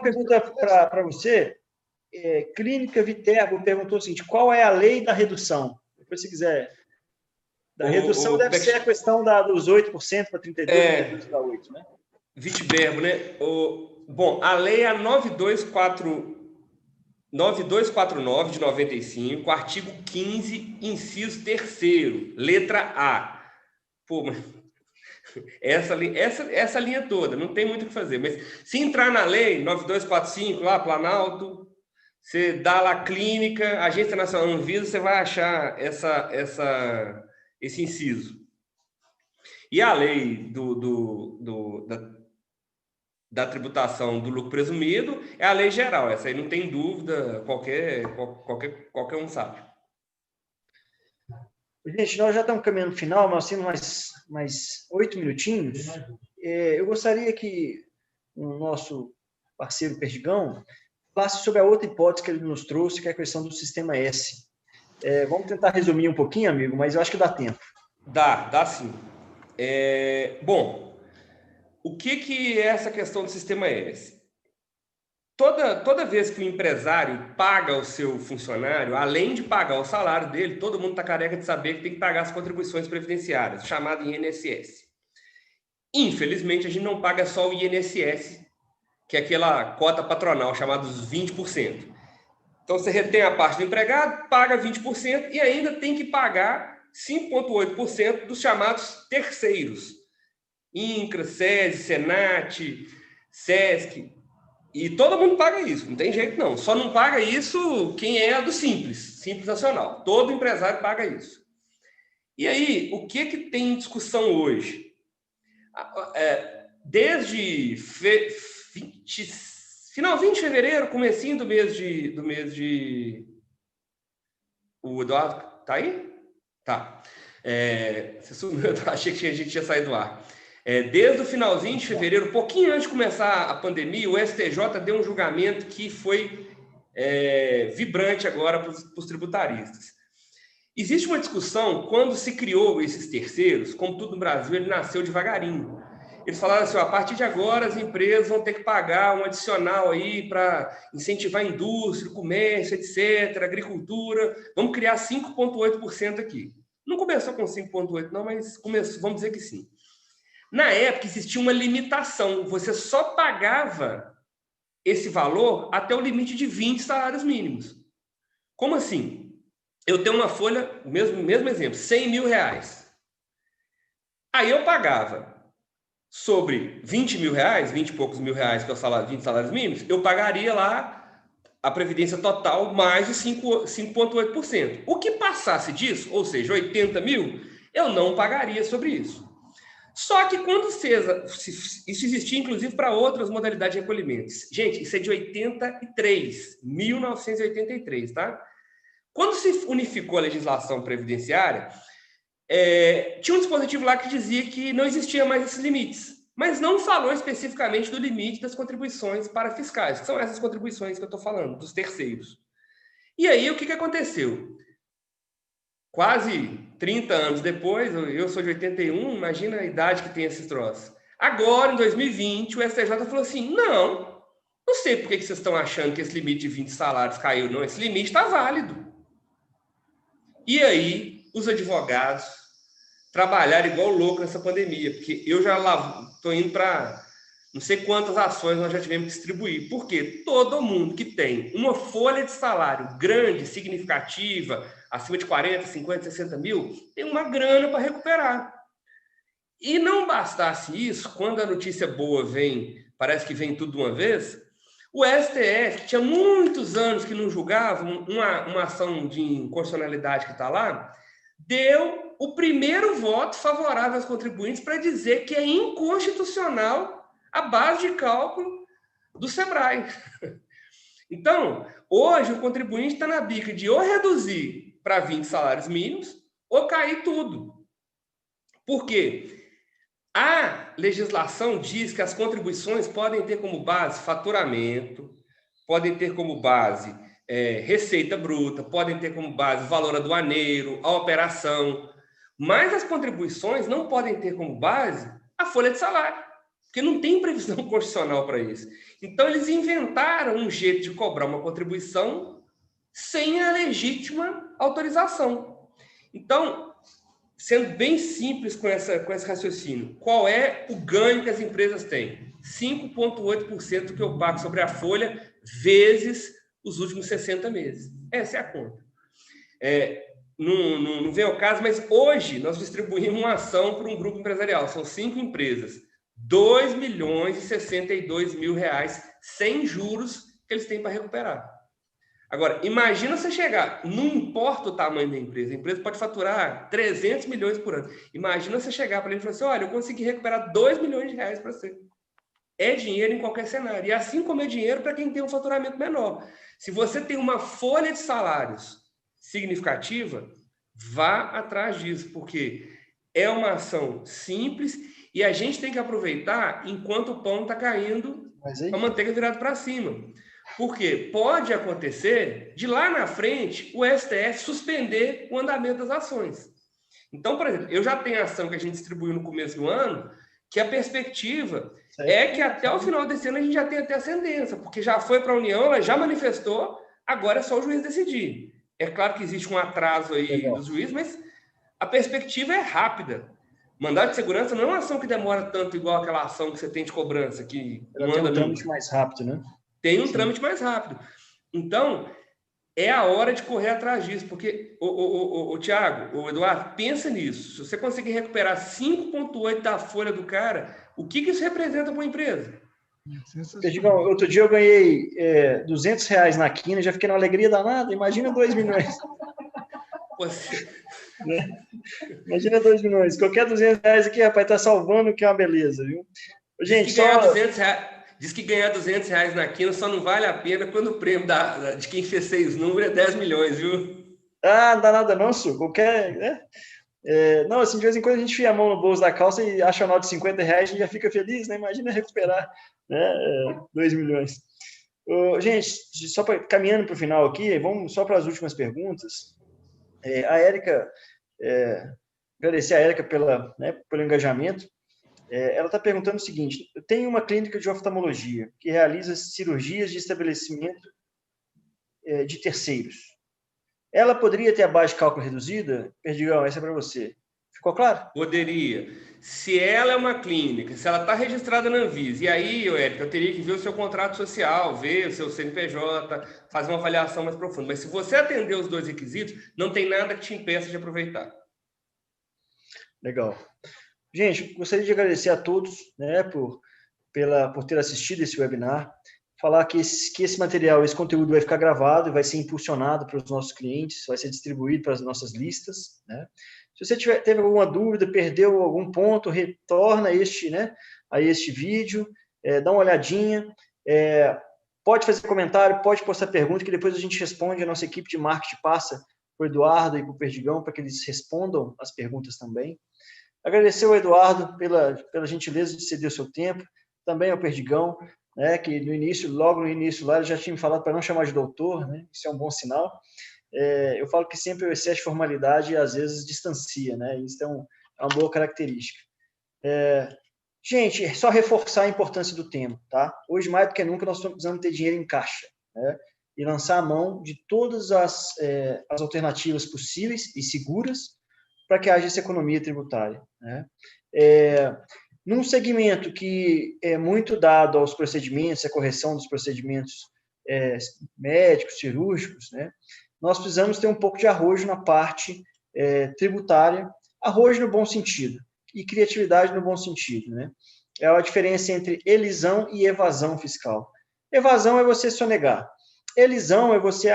pergunta para você. Clínica Viterbo perguntou o seguinte: qual é a lei da redução? Depois, se quiser. Da redução deve ser a questão dos 8% para 32% para 8%, né? Viterbo, né? Bom, a lei é a 9249 de 95, artigo 15, inciso 3º, letra A. Pô, mas essa linha toda, não tem muito o que fazer. Mas se entrar na lei 9245, lá, Planalto, você dá lá clínica, Agência Nacional Anvisa, você vai achar esse inciso. E a lei da tributação do lucro presumido é a lei geral. Essa aí não tem dúvida, qualquer um sabe. Gente, nós já estamos caminhando no final, nós temos mais 8 minutinhos. Eu gostaria que o nosso parceiro Perdigão falasse sobre a outra hipótese que ele nos trouxe, que é a questão do sistema S. Vamos tentar resumir um pouquinho, amigo, mas eu acho que dá tempo. Dá sim. Bom, o que é essa questão do sistema S? Toda vez que o empresário paga o seu funcionário, além de pagar o salário dele, todo mundo está careca de saber que tem que pagar as contribuições previdenciárias, chamado INSS. Infelizmente, a gente não paga só o INSS, que é aquela cota patronal, chamada dos 20%. Então, você retém a parte do empregado, paga 20% e ainda tem que pagar 5,8% dos chamados terceiros. INCRA, SESI, SENAT, SESC. E todo mundo paga isso, não tem jeito não. Só não paga isso quem é do Simples Nacional. Todo empresário paga isso. E aí, o que tem em discussão hoje? Desde finalzinho de fevereiro, comecinho do mês de... O Eduardo tá aí? Tá. Você sumiu, eu achei que a gente tinha saído do ar. Desde o finalzinho de fevereiro, pouquinho antes de começar a pandemia, o STJ deu um julgamento que foi vibrante agora para os tributaristas. Existe uma discussão, quando se criou esses terceiros, como tudo no Brasil, ele nasceu devagarinho. Eles falaram assim, a partir de agora as empresas vão ter que pagar um adicional aí para incentivar a indústria, o comércio, etc., agricultura. Vamos criar 5,8% aqui. Não começou com 5,8% não, mas começou, vamos dizer que sim. Na época existia uma limitação, você só pagava esse valor até o limite de 20 salários mínimos. Como assim? Eu tenho uma folha, mesmo exemplo, 100 mil reais. Aí eu pagava sobre 20 mil reais, 20 e poucos mil reais, que é o salário, 20 salários mínimos, eu pagaria lá a previdência total mais de 5,8%. O que passasse disso, ou seja, 80 mil, eu não pagaria sobre isso. Só que quando isso existia, inclusive, para outras modalidades de recolhimentos. Gente, isso é de 1983, tá? Quando se unificou a legislação previdenciária, tinha um dispositivo lá que dizia que não existia mais esses limites, mas não falou especificamente do limite das contribuições para fiscais, que são essas contribuições que eu estou falando, dos terceiros. E aí, o que aconteceu? Quase 30 anos depois, eu sou de 81, imagina a idade que tem esses troços. Agora, em 2020, o STJ falou assim, não sei por que vocês estão achando que esse limite de 20 salários caiu, não, esse limite está válido. E aí, os advogados trabalharam igual louco nessa pandemia, porque eu já estou indo para não sei quantas ações nós já tivemos que distribuir, porque todo mundo que tem uma folha de salário grande, significativa, acima de 40, 50, 60 mil, tem uma grana para recuperar. E não bastasse isso, quando a notícia boa vem, parece que vem tudo de uma vez, o STF, que tinha muitos anos que não julgava uma ação de inconstitucionalidade que está lá, deu o primeiro voto favorável aos contribuintes para dizer que é inconstitucional a base de cálculo do Sebrae. Então, hoje o contribuinte está na bica de ou reduzir para 20 salários mínimos ou cair tudo. Por quê? A legislação diz que as contribuições podem ter como base faturamento, podem ter como base receita bruta, podem ter como base valor aduaneiro, a operação. Mas as contribuições não podem ter como base a folha de salário, porque não tem previsão constitucional para isso. Então, eles inventaram um jeito de cobrar uma contribuição sem a legítima autorização. Então, sendo bem simples com esse raciocínio, qual é o ganho que as empresas têm? 5,8% que eu pago sobre a folha vezes os últimos 60 meses. Essa é a conta. Não vem ao caso, mas hoje nós distribuímos uma ação para um grupo empresarial. São 5 empresas. R$2.062.000 sem juros que eles têm para recuperar. Agora, imagina você chegar, não importa o tamanho da empresa, a empresa pode faturar 300 milhões por ano. Imagina você chegar para ele e falar assim, olha, eu consegui recuperar R$2 milhões para você. É dinheiro em qualquer cenário. E assim como é dinheiro para quem tem um faturamento menor. Se você tem uma folha de salários significativa, vá atrás disso, porque é uma ação simples e a gente tem que aproveitar enquanto o pão está caindo, a manteiga virada para cima. Porque pode acontecer, de lá na frente, o STF suspender o andamento das ações. Então, por exemplo, eu já tenho ação que a gente distribuiu no começo do ano, que a perspectiva é que até o final desse ano a gente já tem até ascendência, porque já foi para a União, ela já manifestou, agora é só o juiz decidir. É claro que existe um atraso aí dos juízes, mas a perspectiva é rápida. Mandado de segurança não é uma ação que demora tanto igual aquela ação que você tem de cobrança, que ela tem um trâmite mais rápido, né? Tem um trâmite mais rápido. Então, é a hora de correr atrás disso, porque, o Thiago, o Eduardo, pensa nisso. Se você conseguir recuperar 5,8% da folha do cara, o que isso representa para uma empresa? Outro dia eu ganhei R$200 na quina, já fiquei numa alegria danada. Imagina 2 milhões. Imagina 2 milhões. Qualquer R$200 aqui, rapaz, tá salvando, que é uma beleza, viu? Gente, diz que ganhar R$200 na quina só não vale a pena quando o prêmio de quem fez 6 números é 10 milhões, viu? Ah, não dá nada não, senhor. Qualquer... né? Não, assim, de vez em quando a gente enfia a mão no bolso da calça e acha a nota de R$50, a gente já fica feliz, né? Imagina recuperar, né? 2 milhões. Gente, só caminhando para o final aqui, vamos só para as últimas perguntas. A Érica, agradecer a Érica pelo engajamento. Ela está perguntando o seguinte: eu tenho uma clínica de oftalmologia que realiza cirurgias de estabelecimento de terceiros. Ela poderia ter a base de cálculo reduzida? Perdigão, essa é para você. Ficou claro? Poderia. Se ela é uma clínica, se ela está registrada na Anvisa, e aí, Érica, eu teria que ver o seu contrato social, ver o seu CNPJ, fazer uma avaliação mais profunda. Mas se você atender os 2 requisitos, não tem nada que te impeça de aproveitar. Legal. Gente, gostaria de agradecer a todos, né, por ter assistido esse webinar. Falar que esse material, esse conteúdo vai ficar gravado e vai ser impulsionado para os nossos clientes, vai ser distribuído para as nossas listas, né? Se você teve alguma dúvida, perdeu algum ponto, retorna a este vídeo, dá uma olhadinha, pode fazer comentário, pode postar pergunta, que depois a gente responde, a nossa equipe de marketing passa para o Eduardo e para o Perdigão, para que eles respondam as perguntas também. Agradecer ao Eduardo pela gentileza de ceder o seu tempo, também ao Perdigão, né, que logo no início lá, ele já tinha me falado para não chamar de doutor, né? Isso é um bom sinal. Eu falo que sempre o excesso de formalidade às vezes distancia, né? Isso é uma boa característica. Gente, só reforçar a importância do tema, tá? Hoje, mais do que nunca, nós precisamos ter dinheiro em caixa, né? E lançar a mão de todas as alternativas possíveis e seguras para que haja essa economia tributária, né? Num segmento que é muito dado aos procedimentos, a correção dos procedimentos médicos, cirúrgicos, né? Nós precisamos ter um pouco de arrojo na parte tributária, arrojo no bom sentido, e criatividade no bom sentido, né? É a diferença entre elisão e evasão fiscal. Evasão é você sonegar. Elisão é você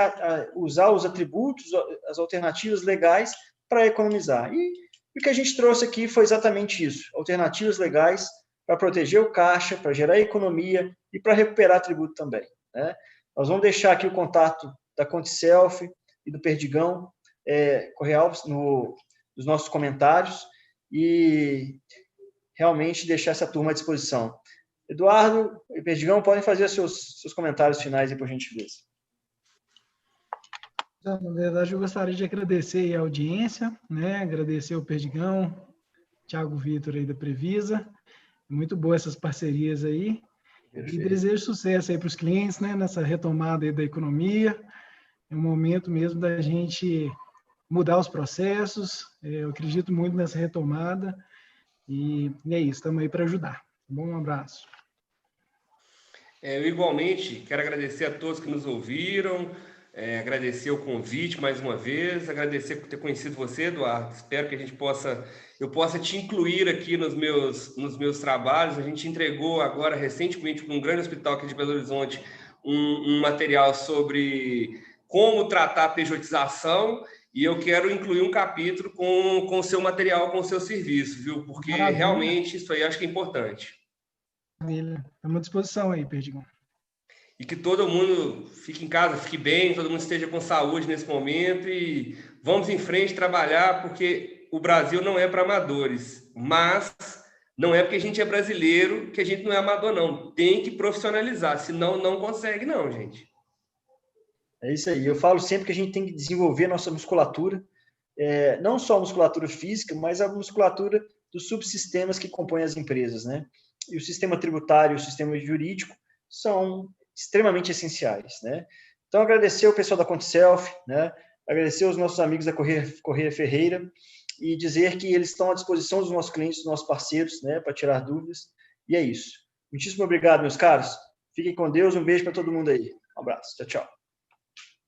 usar os atributos, as alternativas legais para economizar. E o que a gente trouxe aqui foi exatamente isso, alternativas legais para proteger o caixa, para gerar economia e para recuperar tributo também, né? Nós vamos deixar aqui o contato da ContiSelf e do Perdigão, Correal, nos nossos comentários, e realmente deixar essa turma à disposição. Eduardo e Perdigão podem fazer seus comentários finais aí, por gentileza. Na verdade, eu gostaria de agradecer a audiência, né? Agradecer o Perdigão, Thiago Vitor aí da Previsa. Muito boa essas parcerias aí. Perfeito. E desejo sucesso aí para os clientes, né? Nessa retomada aí da economia. É um momento mesmo da gente mudar os processos. Eu acredito muito nessa retomada. E é isso, estamos aí para ajudar. Tá bom? Um abraço. Eu igualmente quero agradecer a todos que nos ouviram, agradecer o convite mais uma vez, agradecer por ter conhecido você, Eduardo. Espero que eu possa te incluir aqui nos meus trabalhos. A gente entregou agora recentemente para um grande hospital aqui de Belo Horizonte um material sobre como tratar a pejotização, e eu quero incluir um capítulo com o seu material, com o seu serviço, viu? Porque Maravilha. realmente isso aí acho que é importante. Maravilha. Estamos à disposição aí, Perdigão. E que todo mundo fique em casa, fique bem, todo mundo esteja com saúde nesse momento e vamos em frente trabalhar, porque o Brasil não é para amadores, mas não é porque a gente é brasileiro que a gente não é amador, não. Tem que profissionalizar, senão não consegue, não, gente. É isso aí. Eu falo sempre que a gente tem que desenvolver a nossa musculatura, não só a musculatura física, mas a musculatura dos subsistemas que compõem as empresas, né? E o sistema tributário, o sistema jurídico são extremamente essenciais, né? Então, agradecer ao pessoal da ContiSelf, né? Agradecer aos nossos amigos da Correia Ferreira e dizer que eles estão à disposição dos nossos clientes, dos nossos parceiros, né? Para tirar dúvidas. E é isso. Muitíssimo obrigado, meus caros. Fiquem com Deus. Um beijo para todo mundo aí. Um abraço. Tchau, tchau.